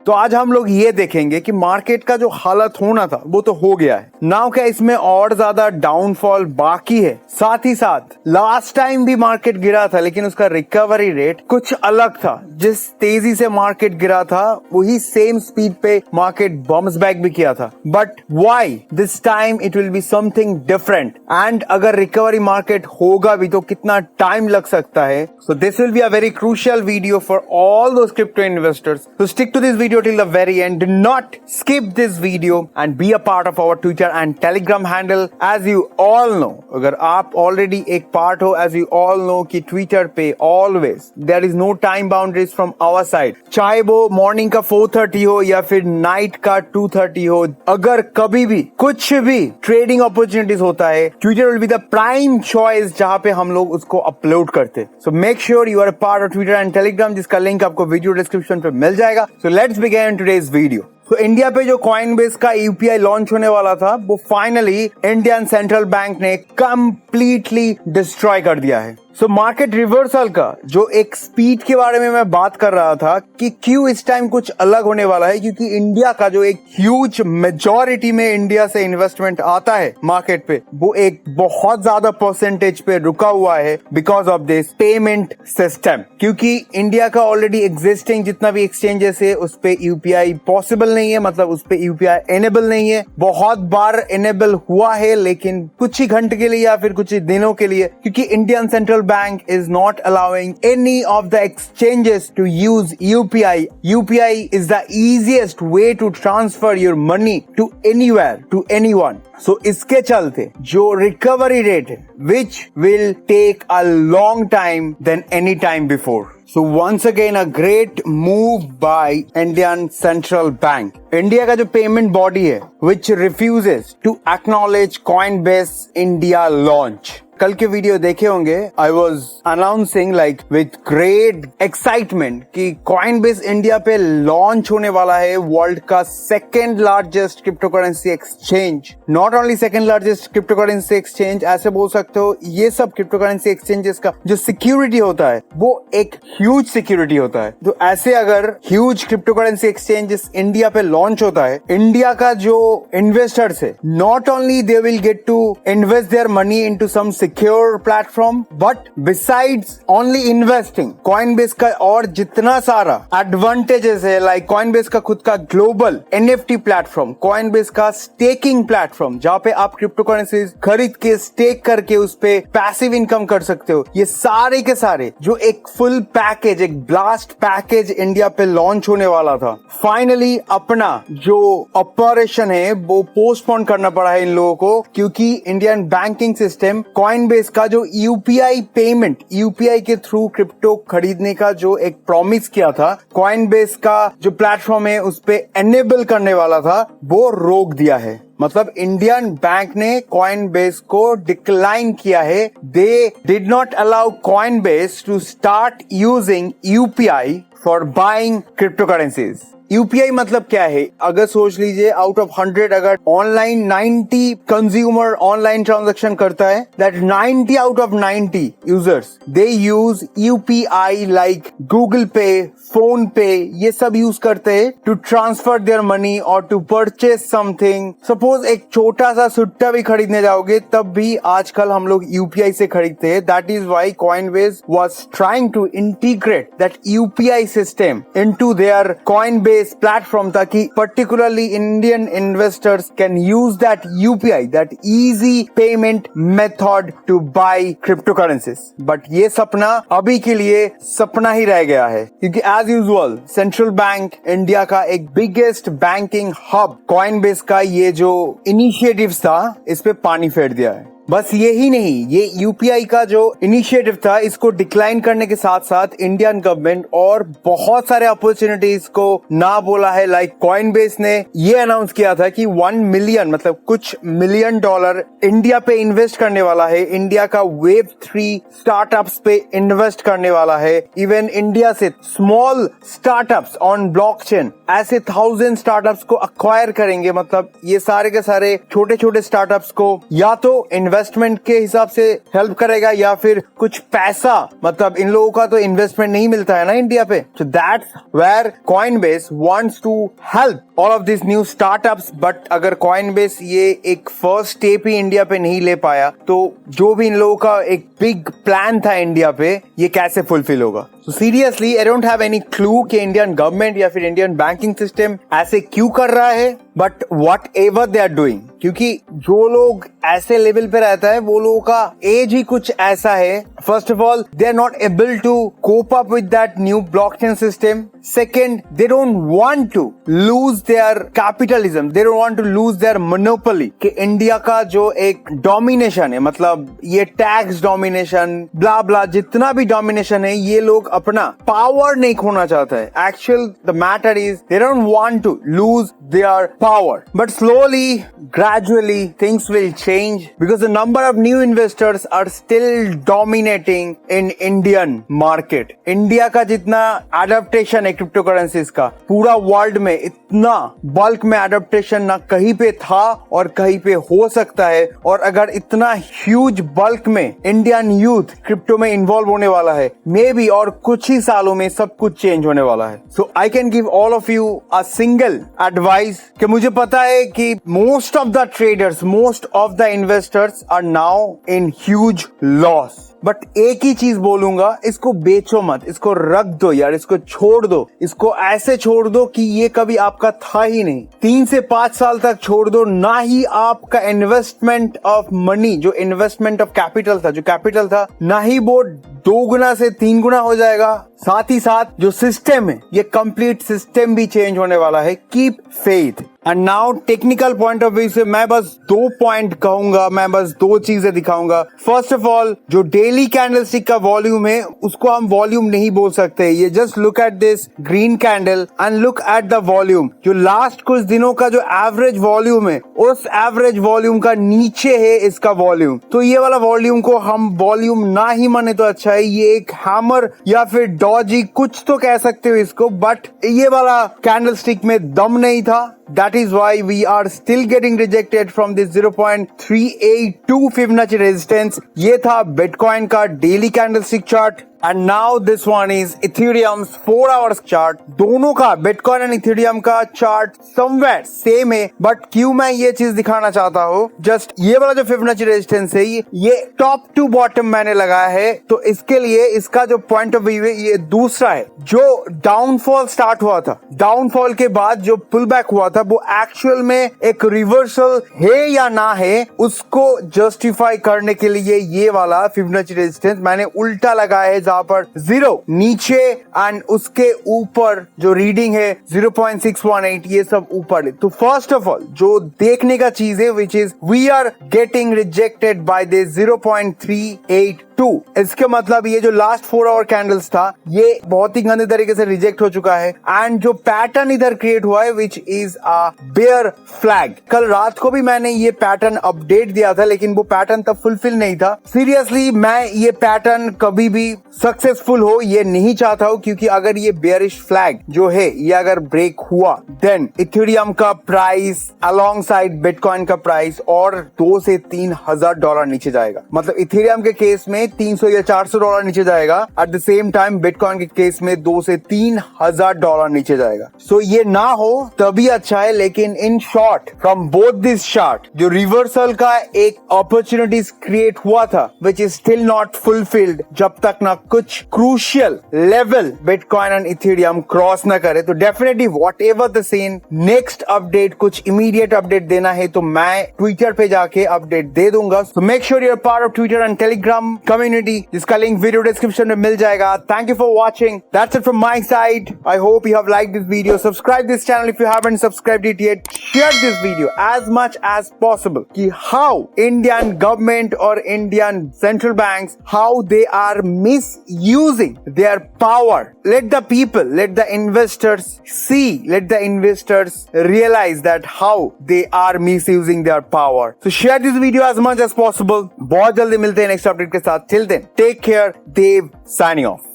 तो आज हम लोग ये देखेंगे कि मार्केट का जो हालत होना था वो तो हो गया है। नाउ क्या इसमें और ज्यादा डाउनफॉल बाकी है? साथ ही साथ लास्ट टाइम भी मार्केट गिरा था लेकिन उसका रिकवरी रेट कुछ अलग था। जिस तेजी से मार्केट गिरा था वही सेम स्पीड पे मार्केट बाउंस बैक भी किया था। But why this time it will be something different, and अगर रिकवरी मार्केट होगा भी तो कितना टाइम लग सकता है? So this will be a very crucial video for all those crypto investors. So stick to this video till the very end. Do not skip this video and be a part of our Twitter and Telegram handle. As you all know, अगर आप already एक part हो, as you all know कि Twitter पे always there is no time boundaries from our side. चाहे वो morning का 4:30 हो या फिर night का 2:30 हो, अगर कभी भी कुछ भी trading opportunities होता है, Twitter will be the prime choice जहाँ पे हम लोग उसको अपलोड करते। So make sure you are a part of Twitter and Telegram, जिसका लिंक आपको वीडियो डिस्क्रिप्शन पे मिल जाएगा। So let's begin today's video. तो इंडिया पे जो कॉइनबेस का यूपीआई लॉन्च होने वाला था वो फाइनली इंडियन सेंट्रल बैंक ने कंप्लीटली डिस्ट्रॉय कर दिया है। सो मार्केट रिवर्सल का जो एक स्पीड के बारे में मैं बात कर रहा था कि क्यों इस टाइम कुछ अलग होने वाला है, क्योंकि इंडिया का जो एक ह्यूज मेजॉरिटी में इंडिया से इन्वेस्टमेंट आता है मार्केट पे, वो एक बहुत ज्यादा परसेंटेज पे रुका हुआ है because of this payment system. क्योंकि इंडिया का ऑलरेडी एग्जिस्टिंग जितना भी एक्सचेंजेस है उस पे यूपीआई पॉसिबल नहीं है, मतलब उस पे यूपीआई एनेबल नहीं है। बहुत बार एनेबल हुआ है लेकिन कुछ ही घंटे के लिए या फिर कुछ ही दिनों के लिए, क्योंकि Indian central bank is not allowing any of the exchanges to use UPI. UPI is the easiest way to transfer your money to anywhere, to anyone. So इसके चलते जो recovery rate है, which will take a long time than any time before. So once again a great move by Indian Central Bank. India का जो payment body है which refuses to acknowledge Coinbase India launch. कल के video देखे होंगे, I was announcing like with great excitement कि Coinbase India पे launch होने वाला है वर्ल्ड का second largest crypto currency exchange. Not only second largest crypto currency exchange, ऐसे बोल सकते हो ये सब क्रिप्टो करेंसी एक्सचेंजेस का जो सिक्योरिटी होता है वो एक ह्यूज सिक्योरिटी होता है। तो ऐसे अगर huge crypto currency exchanges India पे लॉन्च होता है, इंडिया का जो इन्वेस्टर्स है not only they will get to invest their money into some secure platform, but besides only investing, Coinbase का और जितना सारा एडवांटेजेस है, लाइक कॉइनबेस का खुद का ग्लोबल एनएफटी प्लेटफॉर्म, कॉइनबेस का स्टेकिंग प्लेटफॉर्म जहाँ पे आप क्रिप्टो करेंसी खरीद के स्टेक करके उस पे पैसिव इनकम कर सकते हो, ये सारे के सारे जो एक फुल पैकेज, एक ब्लास्ट पैकेज इंडिया पे लॉन्च होने वाला था, फाइनली अपना जो ऑपरेशन है वो पोस्टपोन करना पड़ा है इन लोगों को, क्योंकि इंडियन बैंकिंग सिस्टम कॉइनबेस का जो यूपीआई पेमेंट, यूपीआई के थ्रू क्रिप्टो खरीदने का जो एक प्रॉमिस किया था, कॉइनबेस का जो प्लेटफॉर्म है उस पे एनेबल करने वाला था, वो रोक दिया है। मतलब इंडियन बैंक ने कॉइनबेस को डिक्लाइन किया है। They did not allow Coinbase to start using UPI for buying crypto currencies. UPI मतलब क्या है? अगर सोच लीजिए आउट ऑफ 100 अगर ऑनलाइन 90 कंज्यूमर ऑनलाइन ट्रांजैक्शन करता है, that 90 out of 90 users they use UPI, like Google पे, फोन पे, ये सब यूज करते हैं टू ट्रांसफर देयर मनी और टू परचेज समथिंग। सपोज एक छोटा सा सुट्टा भी खरीदने जाओगे तब भी आजकल हम लोग यूपीआई से खरीदते हैं। That is why Coinbase was trying to integrate that UPI system into their Coinbase platform, ताकि particularly Indian investors can use that UPI, that easy payment method to buy cryptocurrencies. But ये सपना अभी के लिए सपना ही रह गया है, क्योंकि as usual central bank India का एक बिगेस्ट बैंकिंग हब कॉइनबेस का ये जो इनिशिएटिव्स था इस पे पानी फेर दिया है। बस यही नहीं, ये यूपीआई का जो इनिशिएटिव था इसको डिक्लाइन करने के साथ साथ इंडियन गवर्नमेंट और बहुत सारे अपॉर्चुनिटीज को ना बोला है। लाइक कॉइनबेस ने ये अनाउंस किया था कि 1 मिलियन मतलब कुछ मिलियन डॉलर इंडिया पे इन्वेस्ट करने वाला है, इंडिया का वेब 3 स्टार्टअप्स पे इन्वेस्ट करने वाला है। इवन इंडिया से स्मॉल स्टार्टअप्स ऑन ब्लॉकचेन ऐसे 1000 स्टार्टअप्स को अक्वायर करेंगे। मतलब ये सारे के सारे छोटे छोटे स्टार्टअप्स को या तो इन्वेस्टमेंट के हिसाब से हेल्प करेगा या फिर कुछ पैसा, मतलब इन लोगों का तो इन्वेस्टमेंट नहीं मिलता है ना इंडिया पे, so that's where Coinbase wants to help all of this new startups. But अगर कॉइनबेस ये एक फर्स्ट स्टेप ही इंडिया पे नहीं ले पाया तो जो भी इन लोगों का एक बिग प्लान था इंडिया पे, ये कैसे फुलफिल होगा। So seriously, I don't have any clue कि इंडियन गवर्नमेंट या फिर इंडियन बैंकिंग सिस्टम ऐसे क्यों कर रहा है, but whatever they are doing, क्योंकि जो लोग ऐसे लेवल पे रहता है वो लोगों का एज ही कुछ ऐसा है। First of all, they are not able to cope up with that new blockchain system. Second, they don't want to lose their capitalism, they don't want to lose their monopoly कि India का जो एक domination है, मतलब ये tax domination ब्ला ब्ला जितना भी domination है, ये लोग अपना पावर नहीं खोना चाहता है। Actual the matter is they don't want to lose their power, but slowly, gradually things will change because the number of new investors are still dominating in Indian market. India का जितना adaptation है crypto currencies का पूरा world में, इतना bulk में adaptation ना कहीं पे था और कहीं पे हो सकता है। और अगर इतना ह्यूज बल्क में इंडियन यूथ क्रिप्टो में इन्वॉल्व होने वाला है, मे बी और कुछ ही सालों में सब कुछ चेंज होने वाला है। So I can give all of you a single advice कि मुझे पता है कि most of the traders, most of the investors are now in huge loss, but एक ही चीज बोलूंगा, इसको बेचो मत, इसको रख दो यार, इसको छोड़ दो, इसको ऐसे छोड़ दो कि ये कभी आपका था ही नहीं। 3 से 5 साल तक छोड़ दो, ना ही आपका इन्वेस्टमेंट ऑफ मनी, जो इन्वेस्टमेंट ऑफ कैपिटल था, जो कैपिटल था, ना ही वो 2 गुना से 3 गुना हो जाएगा। साथ ही साथ जो सिस्टम है, ये कंप्लीट सिस्टम भी चेंज होने वाला है। Keep faith. And now technical point of view से मैं बस 2 पॉइंट कहूंगा, मैं बस 2 चीजें दिखाऊंगा। फर्स्ट ऑफ ऑल, जो डेली कैंडलस्टिक का वॉल्यूम है उसको हम वॉल्यूम नहीं बोल सकते। ये just look at this green candle and look at the volume. जो लास्ट कुछ दिनों का जो एवरेज वॉल्यूम है, उस एवरेज वॉल्यूम का नीचे है इसका वॉल्यूम। तो ये वाला वॉल्यूम को हम वॉल्यूम ना ही माने तो अच्छा है। ये एक हैमर या फिर डॉजी कुछ तो कह सकते हो इसको, बट ये वाला कैंडलस्टिक में दम नहीं था। That is why we are still getting rejected from this 0.382 Fibonacci resistance. ये था बिटकॉइन का daily candlestick chart. And now this one is Ethereum's 4 hours chart. दोनों का बिटकॉइन एंड इथेरियम का चार्ट समवेयर सेम है, बट क्यों मैं ये चीज दिखाना चाहता हूँ, जस्ट ये वाला जो फिबोनाची रेजिस्टेंस है, ये टॉप टू बॉटम मैंने लगाया है, तो इसके लिए इसका जो पॉइंट ऑफ व्यू है ये दूसरा है। जो डाउनफॉल स्टार्ट हुआ था, डाउनफॉल के बाद जो पुल बैक हुआ था, वो एक्चुअल में एक रिवर्सल है या ना है, उसको जस्टिफाई करने के लिए ये वाला फिबोनाची रेजिस्टेंस मैंने उल्टा लगाया है, जहां पर 0 नीचे एंड उसके ऊपर जो रीडिंग है 0.618, ये सब ऊपर है। तो फर्स्ट ऑफ ऑल जो देखने का चीज है, which is we are getting rejected by this 0.382। इसके मतलब ये जो लास्ट 4 आवर कैंडल्स था, ये बहुत ही गंदे तरीके से रिजेक्ट हो चुका है। एंड जो पैटर्न इधर क्रिएट हुआ है, which is a bear flag. कल रात को भी मैंने ये पैटर्न अपडेट दिया था, लेकिन वो पैटर्न तब फुलफिल नहीं था। सीरियसली मैं ये पैटर्न कभी भी सक्सेसफुल हो ये नहीं चाहता हूँ, क्योंकि अगर ये बेयरिश फ्लैग जो है ये अगर ब्रेक हुआ, देन इथेरियम का प्राइस अलोंग साइड बिटकॉइन का प्राइस और $2,000 से $3,000 नीचे जाएगा। मतलब इथेरियम के केस में $300 या $400 नीचे जाएगा, at the same time bitcoin के केस में $2,000 से $3,000 नीचे जाएगा। सो ये ना हो तभी अच्छा है, लेकिन in short from both this chart जो रिवर्सल का एक अपॉर्चुनिटीज क्रिएट हुआ था, which is still not fulfilled, जब तक ना कुछ crucial level bitcoin and ethereum cross ना करे। तो definitely whatever the scene, next update कुछ इमीडिएट अपडेट देना है तो मैं ट्विटर पे जाके अपडेट दे दूंगा। So make sure you are part of Twitter and Telegram community, जिसका लिंक वीडियो डिस्क्रिप्शन में मिल जाएगा। Thank you for watching, that's it from my side. I hope you have liked this video. Subscribe this channel if you haven't subscribed it yet. Share this video as much as possible कि how Indian government और Indian central banks, how they are misusing their power. Let the people, let the investors see, let the investors realize that how they are misusing their power. So share this video as much as possible. बहुत जल्दी मिलते हैं next update के साथ। Till then, take care. Dev signing off.